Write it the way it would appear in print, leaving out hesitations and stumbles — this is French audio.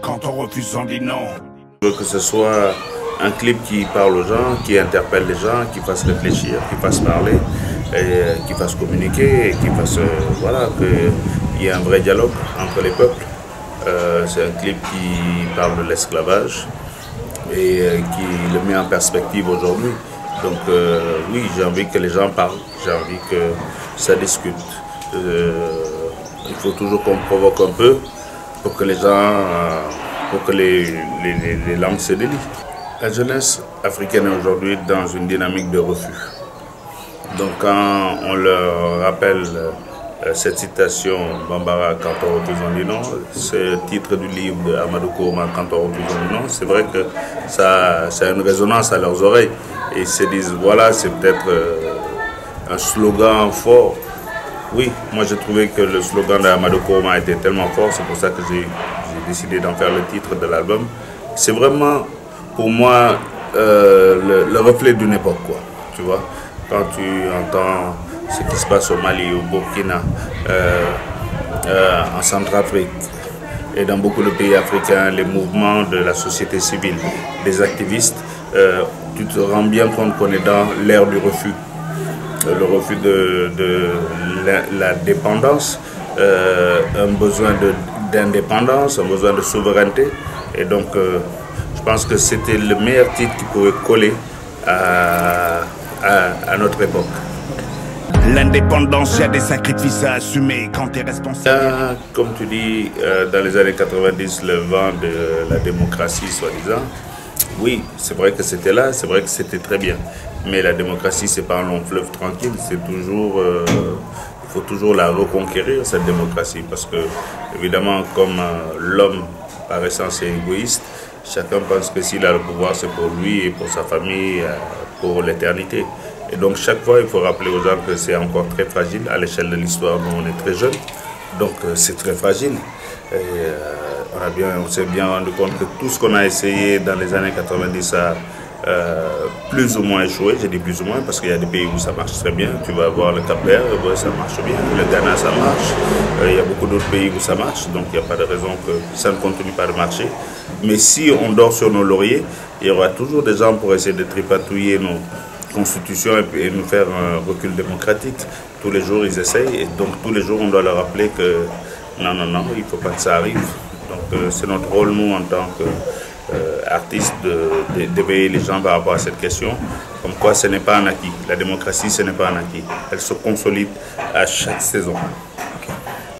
Quand on refuse, on dit non. Je veux que ce soit un clip qui parle aux gens, qui interpelle les gens, qui fasse réfléchir, qui fasse parler, et qui fasse communiquer, et qui fasse, voilà, qu'il y ait un vrai dialogue entre les peuples. C'est un clip qui parle de l'esclavage et qui le met en perspective aujourd'hui. Donc oui, j'ai envie que les gens parlent, j'ai envie que ça discute. Il faut toujours qu'on provoque un peu pour que les gens, pour que les langues se délient. La jeunesse africaine est aujourd'hui dans une dynamique de refus. Donc quand on leur rappelle cette citation, Bambara, quand on refuse on dit non, c'est le titre du livre d'Amadou Kourouma, quand on refuse on dit non, c'est vrai que ça a une résonance à leurs oreilles. Et ils se disent, voilà, c'est peut-être un slogan fort. Oui, moi j'ai trouvé que le slogan d'Amadou Kourouma était tellement fort, c'est pour ça que j'ai décidé d'en faire le titre de l'album. C'est vraiment, pour moi, le reflet d'une époque, quoi, tu vois. Quand tu entends ce qui se passe au Mali, au Burkina, en Centrafrique et dans beaucoup de pays africains, les mouvements de la société civile, des activistes, tu te rends bien compte qu'on est dans l'ère du refus. Le refus de la dépendance, un besoin d'indépendance, un besoin de souveraineté. Et donc, je pense que c'était le meilleur titre qui pouvait coller à notre époque. L'indépendance, il y a des sacrifices à assumer quand tu es responsable. Comme tu dis, dans les années 90, le vent de la démocratie, soi-disant, oui, c'est vrai que c'était là, c'est vrai que c'était très bien. Mais la démocratie, c'est pas un long fleuve tranquille, c'est toujours, il faut toujours la reconquérir, cette démocratie. Parce que, évidemment, comme l'homme, par essence, est égoïste, chacun pense que s'il a le pouvoir, c'est pour lui et pour sa famille, pour l'éternité. Et donc, chaque fois, il faut rappeler aux gens que c'est encore très fragile. À l'échelle de l'histoire, nous, on est très jeunes, donc c'est très fragile. Et, on s'est bien rendu compte que tout ce qu'on a essayé dans les années 90 a plus ou moins échoué. J'ai dit plus ou moins parce qu'il y a des pays où ça marche très bien. Tu vas voir le Cap-Vert, ça marche bien. Le Ghana, ça marche. Il y a beaucoup d'autres pays où ça marche. Donc il n'y a pas de raison que ça ne continue pas de marcher. Mais si on dort sur nos lauriers, il y aura toujours des gens pour essayer de tripatouiller nos constitutions et nous faire un recul démocratique. Tous les jours, ils essayent. Et donc tous les jours, on doit leur rappeler que non, non, non, il ne faut pas que ça arrive. Donc c'est notre rôle, nous, en tant qu'artistes, d'éveiller les gens par rapport à cette question. Comme quoi, ce n'est pas un acquis. La démocratie, ce n'est pas un acquis. Elle se consolide à chaque saison.